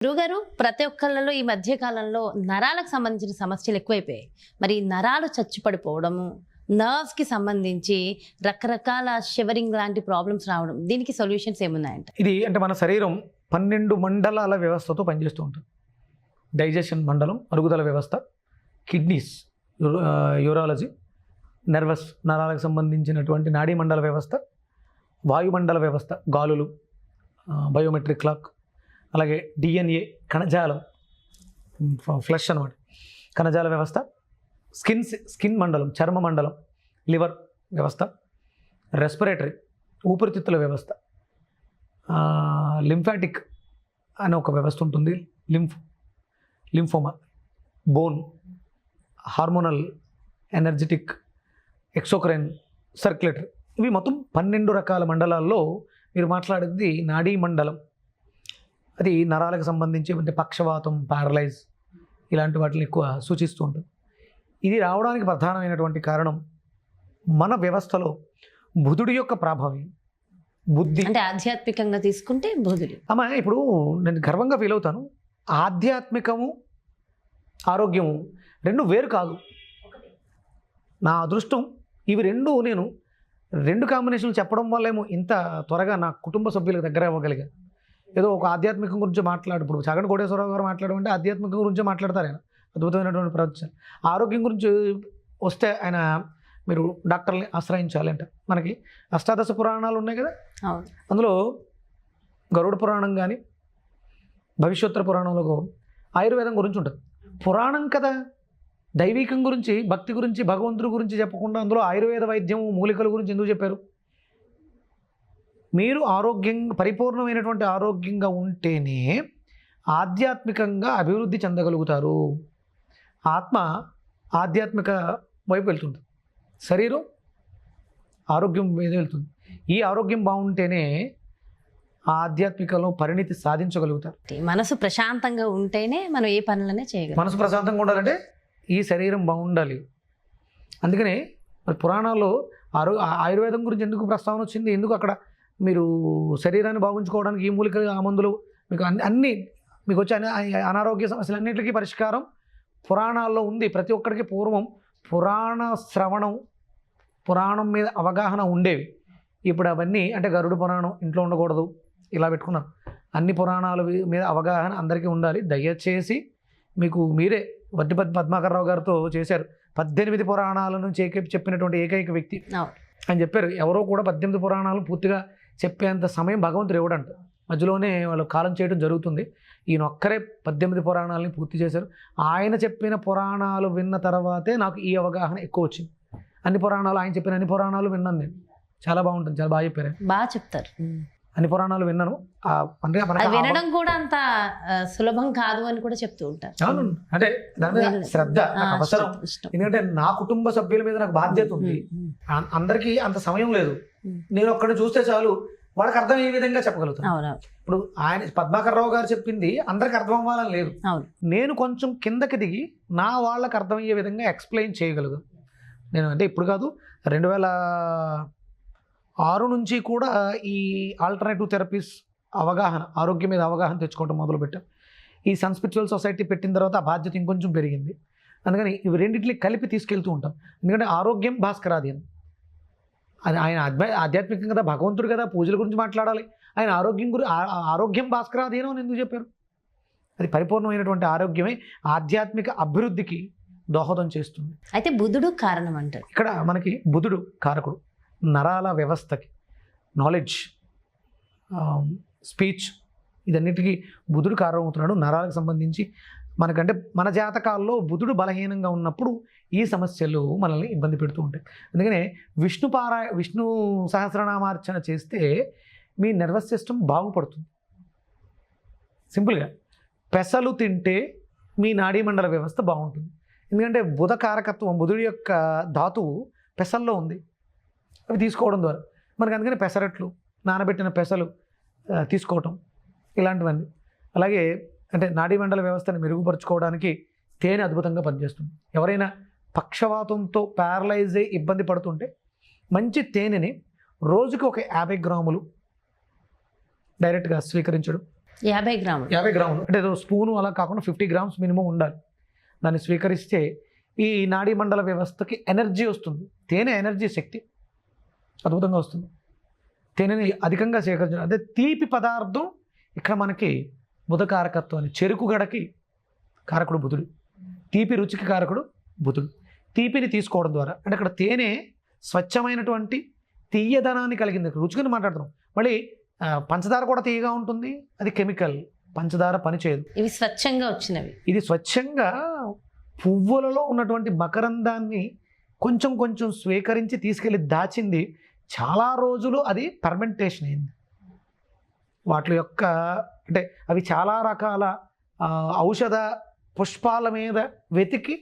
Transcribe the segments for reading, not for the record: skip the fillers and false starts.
గురుగారు, ప్రతి ఒక్కళ్ళలో ఈ మధ్య కాలంలో నరాలకు సంబంధించిన సమస్యలు ఎక్కువైపోయాయి. మరి ఈ నరాలు చచ్చి పడిపోవడము, నర్వ్స్ కి సంబంధించి రకరకాల షివరింగ్ లాంటి ప్రాబ్లమ్స్ రావడం, దీనికి సొల్యూషన్స్ ఏమున్నాయంట? ఇది అంటే మన శరీరం 12 మండలాల వ్యవస్థతో పనిచేస్తూ ఉంటుంది. డైజెషన్ మండలం, అరుగుదల వ్యవస్థ, కిడ్నీస్, యూరాలజీ, నర్వస్, నరాలకు సంబంధించినటువంటి నాడీ మండల వ్యవస్థ, వాయుమండల వ్యవస్థ, గాలులు, బయోమెట్రిక్ క్లాక్, అలాగే డిఎన్ఏ, కణజాలం, ఫ్లష్ అనమాట, కణజాల వ్యవస్థ, స్కిన్ మండలం, చర్మ మండలం, లివర్ వ్యవస్థ, రెస్పిరేటరీ, ఊపిరితిత్తుల వ్యవస్థ, లింఫాటిక్ అనే ఒక వ్యవస్థ ఉంటుంది, lymphoma, bone, hormonal, energetic, exocrine, circulatory. ఇవి మొత్తం 12 రకాల మండలాల్లో మీరు మాట్లాడేది నాడీ మండలం. అది నరాలకు సంబంధించి అంటే పక్షవాతం, పారలైజ్ ఇలాంటి వాటిని ఎక్కువ సూచిస్తూ ఉంటుంది. ఇది రావడానికి ప్రధానమైనటువంటి కారణం మన వ్యవస్థలో బుధుడి యొక్క ప్రభావం. బుద్ధి అంటే ఆధ్యాత్మికంగా తీసుకుంటే బుధుడు. అమ్మా, ఇప్పుడు నేను గర్వంగా ఫీల్ అవుతాను, ఆధ్యాత్మికము ఆరోగ్యము రెండు వేరు కాదు. నా అదృష్టం ఇవి రెండు, నేను 2 కాంబినేషన్లు చెప్పడం వల్ల ఏమో ఇంత త్వరగా నా కుటుంబ సభ్యులకు దగ్గర అవ్వగలిగా. ఏదో ఒక ఆధ్యాత్మికం గురించి ఇప్పుడు చాగంటి కోటేశ్వరరావు గారు మాట్లాడమంటే ఆధ్యాత్మికం గురించే మాట్లాడతారు ఆయన, అద్భుతమైనటువంటి ప్రవచనం. ఆరోగ్యం గురించి వస్తే ఆయన మీరు డాక్టర్ని ఆశ్రయించాలి అంట. మనకి అష్టాదశ పురాణాలు ఉన్నాయి కదా, అందులో గరుడ పురాణం కానీ భవిష్యోత్తర పురాణంలో ఆయుర్వేదం గురించి ఉంటుంది. పురాణం కదా, దైవికం గురించి, భక్తి గురించి, భగవంతుడి గురించి చెప్పకుండా అందులో ఆయుర్వేద వైద్యం, మూలికల గురించి ఎందుకు చెప్పారు? మీరు పరిపూర్ణమైనటువంటి ఆరోగ్యంగా ఉంటేనే ఆధ్యాత్మికంగా అభివృద్ధి చెందగలుగుతారు. ఆత్మ ఆధ్యాత్మిక వైపు వెళ్తుంది, శరీరం ఆరోగ్యం మీద వెళ్తుంది. ఈ ఆరోగ్యం బాగుంటేనే ఆధ్యాత్మికలో పరిణితి సాధించగలుగుతారు. మనసు ప్రశాంతంగా ఉంటేనే మనం ఏ పనులనే చేయగలం. మనసు ప్రశాంతంగా ఉండాలంటే ఈ శరీరం బాగుండాలి. అందుకనే మరి పురాణాల్లో ఆయుర్వేదం గురించి ఎందుకు ప్రస్తావన వచ్చింది? ఎందుకు అక్కడ మీరు శరీరాన్ని బాగుంచుకోవడానికి ఈ మూలికలు, ఆ మందులు, మీకు అన్నీ మీకు వచ్చే అనారోగ్య సమస్యలన్నింటికీ పరిష్కారం పురాణాల్లో ఉంది. ప్రతి ఒక్కరికి పూర్వం పురాణ శ్రవణం, పురాణం మీద అవగాహన ఉండేవి. ఇప్పుడు అవన్నీ అంటే గరుడ పురాణం ఇంట్లో ఉండకూడదు, ఇలా పెట్టుకున్నాను. అన్ని పురాణాల మీద అవగాహన అందరికీ ఉండాలి. దయచేసి మీకు మీరే వడ్డిపతి పద్మాకర్రావు గారితో చేశారు 18 పురాణాలను చెప్పినటువంటి ఏకైక వ్యక్తి అని చెప్పారు. ఎవరో కూడా 18 పురాణాలు పూర్తిగా చెప్పేంత సమయం భగవంతుడు ఇవ్వడంట, మధ్యలోనే వాళ్ళు కాలం చేయడం జరుగుతుంది. ఈయన ఒక్కరే 18 పురాణాలని పూర్తి చేశారు. ఆయన చెప్పిన పురాణాలు విన్న తర్వాతే నాకు ఈ అవగాహన ఎక్కువ వచ్చింది. అన్ని పురాణాలు, ఆయన చెప్పిన అన్ని పురాణాలు విన్నాను నేను. చాలా బాగుంటుంది, చాలా బాగా చెప్పారు, బాగా చెప్తారు. అన్ని పురాణాలు విన్నాను. వినడం కూడా అంత సులభం కాదు అని కూడా చెప్తూ ఉంటారు. అవును, అంటే దాని మీద శ్రద్ధ అవసరం. ఎందుకంటే నా కుటుంబ సభ్యుల మీద నాకు బాధ్యత ఉంది. అందరికీ అంత సమయం లేదు. నేను ఒక్కడిని చూస్తే చాలు వాళ్ళకి అర్థం ఏ విధంగా చెప్పగలుగుతాను. ఇప్పుడు ఆయన పద్మాకర్రావు గారు చెప్పింది అందరికి అర్థం అవ్వాలని లేదు. నేను కొంచెం కిందకి దిగి నా వాళ్ళకి అర్థమయ్యే విధంగా ఎక్స్ప్లెయిన్ చేయగలుగుతాను. నేను అంటే ఇప్పుడు కాదు, 2006 నుంచి కూడా ఈ ఆల్టర్నేటివ్ థెరపీస్ అవగాహన, ఆరోగ్యం మీద అవగాహన తెచ్చుకోవడం మొదలుపెట్టాం. ఈ సన్ స్పిరిచువల్ సొసైటీ పెట్టిన తర్వాత ఆ బాధ్యత ఇంకొంచెం పెరిగింది. అందుకని ఇవి రెండింటిని కలిపి తీసుకెళ్తూ ఉంటాం. ఎందుకంటే ఆరోగ్యం భాస్కరాధీనం. అది ఆయన ఆధ్యాత్మికం కదా, భగవంతుడు కదా, పూజల గురించి మాట్లాడాలి. ఆయన ఆరోగ్యం భాస్కరాధీనం అని ఎందుకు చెప్పారు? అది పరిపూర్ణమైనటువంటి ఆరోగ్యమే ఆధ్యాత్మిక అభివృద్ధికి దోహదం చేస్తుంది. అయితే బుధుడు కారణం అంటారు. ఇక్కడ మనకి బుధుడు కారకుడు, నరాల వ్యవస్థకి, నాలెడ్జ్, స్పీచ్, ఇదన్నిటికీ బుధుడు కారణం అవుతున్నాడు. నరాలకు సంబంధించి మనకంటే మన జాతకాల్లో బుధుడు బలహీనంగా ఉన్నప్పుడు ఈ సమస్యలు మనల్ని ఇబ్బంది పెడుతూ ఉంటాయి. అందుకనే విష్ణు సహస్రనామార్చన చేస్తే మీ నర్వస్ సిస్టమ్ బాగుపడుతుంది. సింపుల్గా పెసలు తింటే మీ నాడీ మండల వ్యవస్థ బాగుంటుంది. ఎందుకంటే బుధ కారకత్వం, బుధుడి యొక్క ధాతువు పెసల్లో ఉంది. అవి తీసుకోవడం ద్వారా మనకు అందుకని పెసరట్లు, నానబెట్టిన పెసలు తీసుకోవటం, ఇలాంటివన్నీ. అలాగే అంటే నాడీ మండల వ్యవస్థను మెరుగుపరుచుకోవడానికి తేనె అద్భుతంగా పనిచేస్తుంది. ఎవరైనా పక్షవాతంతో ప్యారలైజ్ అయ్యి ఇబ్బంది పడుతుంటే మంచి తేనెని రోజుకి ఒక 50 గ్రాములు డైరెక్ట్గా స్వీకరించడం, 50 గ్రాములు 50 గ్రాములు అంటే ఏదో స్పూను అలా కాకుండా 50 గ్రామ్స్ మినిమం ఉండాలి. దాన్ని స్వీకరిస్తే ఈ నాడీ మండల వ్యవస్థకి ఎనర్జీ వస్తుంది. తేనె ఎనర్జీ శక్తి అద్భుతంగా వస్తుంది. తేనెని అధికంగా సేకరించడం అదే తీపి పదార్థం ఇక్కడ మనకి బుధ కారకత్వాన్ని, చెరుకు గడకి కారకుడు బుధుడు, తీపి రుచికి కారకుడు బుధుడు. తీపిని తీసుకోవడం ద్వారా అంటే అక్కడ తేనె స్వచ్ఛమైనటువంటి తీయదనాన్ని కలిగింది. రుచిని మాట్లాడుతున్నాం. మళ్ళీ పంచదార కూడా తీయగా ఉంటుంది, అది కెమికల్, పంచదార పనిచేయదు. ఇవి స్వచ్ఛంగా వచ్చినవి. ఇది స్వచ్ఛంగా పువ్వులలో ఉన్నటువంటి మకరందాన్ని కొంచెం కొంచెం స్వీకరించి తీసుకెళ్ళి దాచింది. చాలా రోజులు అది ఫర్మెంటేషన్ అయింది. వాటి యొక్క అంటే అవి చాలా రకాల ఔషధ పుష్పాల మీద వెతికి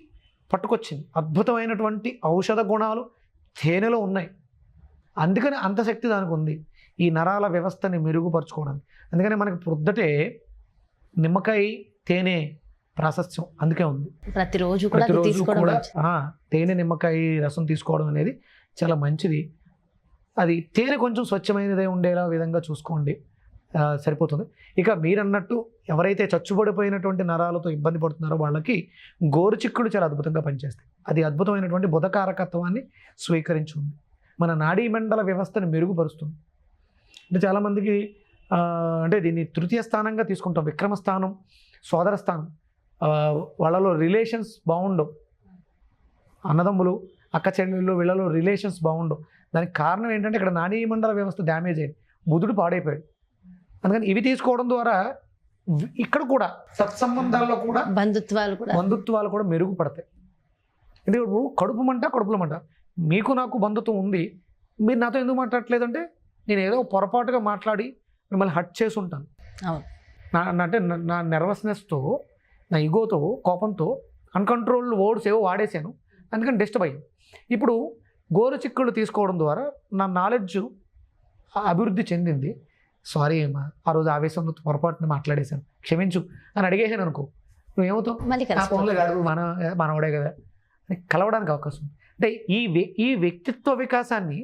పట్టుకొచ్చింది. అద్భుతమైనటువంటి ఔషధ గుణాలు తేనెలో ఉన్నాయి. అందుకని అంత శక్తి దానికి ఉంది ఈ నరాల వ్యవస్థని మెరుగుపరుచుకోవడానికి. అందుకని మనకి పొద్దుటే నిమ్మకాయ తేనె ప్రాశస్త్యం అందుకే ఉంది. ప్రతిరోజు కూడా తేనె నిమ్మకాయ రసం తీసుకోవడం అనేది చాలా మంచిది. అది తేనె కొంచెం స్వచ్ఛమైనదే ఉండేలా విధంగా చూసుకోండి, సరిపోతుంది. ఇక మీరన్నట్టు ఎవరైతే చచ్చుబడిపోయినటువంటి నరాలతో ఇబ్బంది పడుతున్నారో వాళ్ళకి గోరుచిక్కుడు చాలా అద్భుతంగా పనిచేస్తాయి. అది అద్భుతమైనటువంటి బుధకారకత్వాన్ని స్వీకరించుంది. మన నాడీ మండల వ్యవస్థను మెరుగుపరుస్తుంది. అంటే చాలామందికి అంటే దీన్ని తృతీయ స్థానంగా తీసుకుంటాం. విక్రమ స్థానం, సోదర స్థానం, వాళ్ళలో రిలేషన్స్ బాగుండవు. అన్నదమ్ములు, అక్క చెల్లెళ్ళు వీళ్ళలో రిలేషన్స్ బాగుండవు. దానికి కారణం ఏంటంటే ఇక్కడ నాడీ మండల వ్యవస్థ డ్యామేజ్ అయింది, బుధుడు పాడైపోయాడు. అందుకని ఇవి తీసుకోవడం ద్వారా ఇక్కడ కూడా సత్సంబంధాల్లో కూడా బంధుత్వాలు కూడా మెరుగుపడతాయి. అంటే ఇప్పుడు కడుపులో మంట మీకు నాకు బంధుత్వం ఉంది, మీరు నాతో ఎందుకు మాట్లాడట్లేదంటే నేను ఏదో పొరపాటుగా మాట్లాడి మిమ్మల్ని హర్ట్ చేసి ఉంటాను. అంటే నా నెర్వస్నెస్తో, నా ఈగోతో, కోపంతో అన్కంట్రోల్డ్ వర్డ్స్ ఏవో వాడేశాను, అందుకని డిస్టర్బ్ అయ్యాను. ఇప్పుడు గోరుచిక్కుళ్ళు తీసుకోవడం ద్వారా నా నాలెడ్జ్ అభివృద్ధి చెందింది. సారీ అమ్మా, ఆ రోజు ఆవేశంలో పొరపాటున మాట్లాడేశాను, క్షమించు అని అడిగేసాను అనుకో, నువ్వేమవుతావు, నా ఫోన్లో కాదు మనవడే కదా అని కలవడానికి అవకాశం ఉంది. అంటే ఈ వ్యక్తిత్వ వికాసాన్ని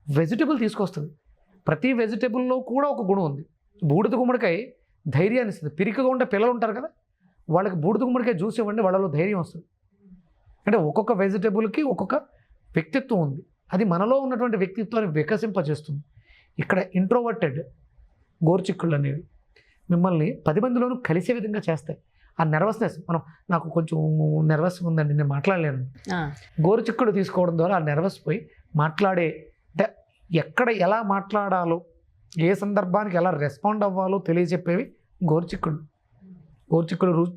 వెజిటబుల్ తీసుకొస్తుంది. ప్రతి వెజిటబుల్లో కూడా ఒక గుణం ఉంది. బూడిద గుమ్మడికాయ ధైర్యాన్ని ఇస్తుంది. పిరికగా ఉండే పిల్లలు ఉంటారు కదా, వాళ్ళకి బూడిద గుమ్మడికాయ జ్యూస్ ఇవ్వండి, వాళ్ళలో ధైర్యం వస్తుంది. అంటే ఒక్కొక్క వెజిటబుల్కి ఒక్కొక్క వ్యక్తిత్వం ఉంది. అది మనలో ఉన్నటువంటి వ్యక్తిత్వాన్ని వికసింపజేస్తుంది. ఇక్కడ ఇంట్రోవర్టెడ్ గోరుచిక్కుళ్ళు అనేవి మిమ్మల్ని 10 మందిలోనూ కలిసే విధంగా చేస్తాయి. ఆ నెర్వస్నెస్, నాకు కొంచెం నెర్వస్ ఉందండి, నేను మాట్లాడలేను, గోరుచిక్కుడు తీసుకోవడం ద్వారా ఆ నెర్వస్ పోయి మాట్లాడే, అంటే ఎక్కడ ఎలా మాట్లాడాలో, ఏ సందర్భానికి ఎలా రెస్పాండ్ అవ్వాలో తెలియజెప్పేవి గోరుచిక్కుడు.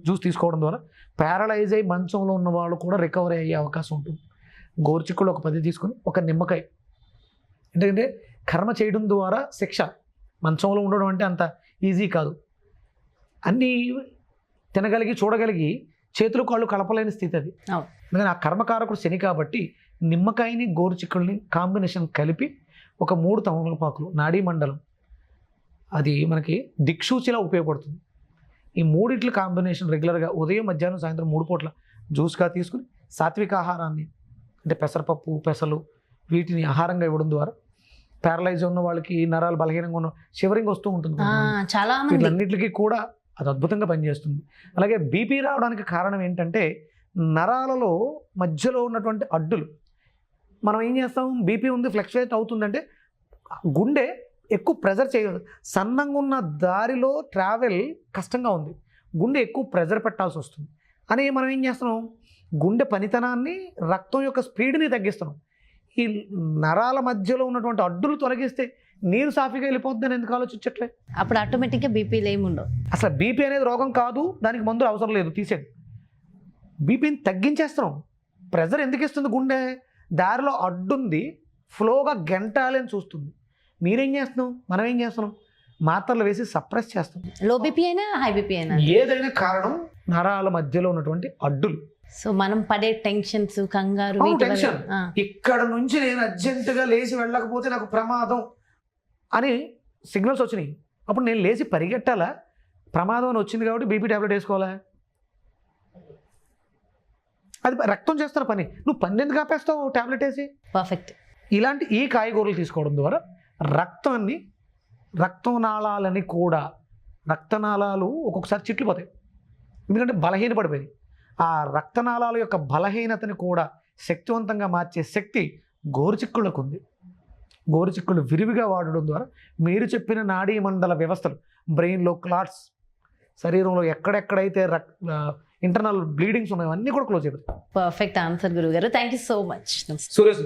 జ్యూస్ తీసుకోవడం ద్వారా ప్యారలైజ్ అయ్యి మంచంలో ఉన్న వాళ్ళు కూడా రికవరీ అయ్యే అవకాశం ఉంటుంది. గోరుచిక్కుడు ఒక 10 తీసుకొని ఒక నిమ్మకాయ. ఎందుకంటే కర్మ చేయడం ద్వారా శిక్ష, మంచంలో ఉండడం అంటే అంత ఈజీ కాదు. అన్నీ తినగలిగి చూడగలిగి చేతులు కాళ్ళు కలపలేని స్థితి అది. అందుకని ఆ కర్మకారకుడు శని కాబట్టి నిమ్మకాయని గోరుచిక్కుల్ని కాంబినేషన్ కలిపి ఒక 3 తమలపాకులు నాడీ మండలం, అది మనకి దిక్సూచిలా ఉపయోగపడుతుంది. ఈ 3 కాంబినేషన్ రెగ్యులర్గా ఉదయం, మధ్యాహ్నం, సాయంత్రం 3 పూట్ల జ్యూస్గా తీసుకుని సాత్విక ఆహారాన్ని అంటే పెసరపప్పు, పెసలు వీటిని ఆహారంగా ఇవ్వడం ద్వారా ప్యారలైజ్ ఉన్న వాళ్ళకి, నరాలు బలహీనంగా ఉన్న షివరింగ్ వస్తూ ఉంటుంది, వీటన్నిటికీ కూడా అది అద్భుతంగా పనిచేస్తుంది. అలాగే బీపీ రావడానికి కారణం ఏంటంటే నరాలలో మధ్యలో ఉన్నటువంటి అడ్డులు. మనం ఏం చేస్తాం, బీపీ ఉంది ఫ్లక్చుయేట్ అవుతుందంటే గుండె ఎక్కువ ప్రెజర్ చేయదు. సన్నంగా ఉన్న దారిలో ట్రావెల్ కష్టంగా ఉంది, గుండె ఎక్కువ ప్రెజర్ పెట్టాల్సి వస్తుంది అని మనం ఏం చేస్తున్నాం, గుండె పనితనాన్ని, రక్తం యొక్క స్పీడ్ని తగ్గిస్తున్నాం. ఈ నరాల మధ్యలో ఉన్నటువంటి అడ్డులు తొలగిస్తే నీరు సాఫీగా వెళ్ళిపోతుందని ఎందుకు ఆలోచించట్లే? అప్పుడు ఆటోమేటిక్గా బీపీలు ఏమి ఉండవు. అసలు బీపీ అనేది రోగం కాదు, దానికి మందులు అవసరం లేదు, తీసేది. బీపీని తగ్గించేస్తున్నాం. ప్రెజర్ ఎందుకు ఇస్తుంది గుండె? దారిలో అడ్డుంది, ఫ్లోగా గెంటాలని చూస్తుంది. మీరేం చేస్తున్నాం, మనం ఏం చేస్తున్నాం, మాత్రలు వేసి సప్రెస్ చేస్తాం. లో బీపీ అయినా హై బీపీ అయినా ఏదైనా కారణం నరాల మధ్యలో ఉన్నటువంటి అడ్డులు. సో మనం పడే టెన్షన్స్, కంగారు, టెన్షన్, ఇక్కడ నుంచి నేను అర్జెంటుగా లేచి వెళ్ళకపోతే నాకు ప్రమాదం అని సిగ్నల్స్ వచ్చినాయి. అప్పుడు నేను లేచి పరిగెట్టాలా? ప్రమాదం అని వచ్చింది కాబట్టి బీపీ ట్యాబ్లెట్ వేసుకోవాలా? అది రక్తం చేస్తున్న పని, నువ్వు పని ఎందుకు ఆపేస్తావు ట్యాబ్లెట్ వేసి? పర్ఫెక్ట్. ఇలాంటి ఈ కాయగూరలు తీసుకోవడం ద్వారా రక్తం నాళాలని కూడా రక్తనాళాలు ఒక్కొక్కసారి చిట్లిపోతాయి, ఎందుకంటే బలహీనపడిపోయింది. ఆ రక్తనాళాల యొక్క బలహీనతని కూడా శక్తివంతంగా మార్చే శక్తి గోరుచిక్కుళ్ళకు ఉంది. గోరుచిక్కుళ్ళు విరివిగా వాడడం ద్వారా మీరు చెప్పిన నాడీ మండల వ్యవస్థలు, బ్రెయిన్లో క్లాట్స్, శరీరంలో ఎక్కడెక్కడైతే ఇంటర్నల్ బ్లీడింగ్స్ ఉన్నాయో అన్నీ కూడా క్లోజ్ అయిపోతాయి. పర్ఫెక్ట్ ఆన్సర్ గురుగారు. Thank you so much. Suresh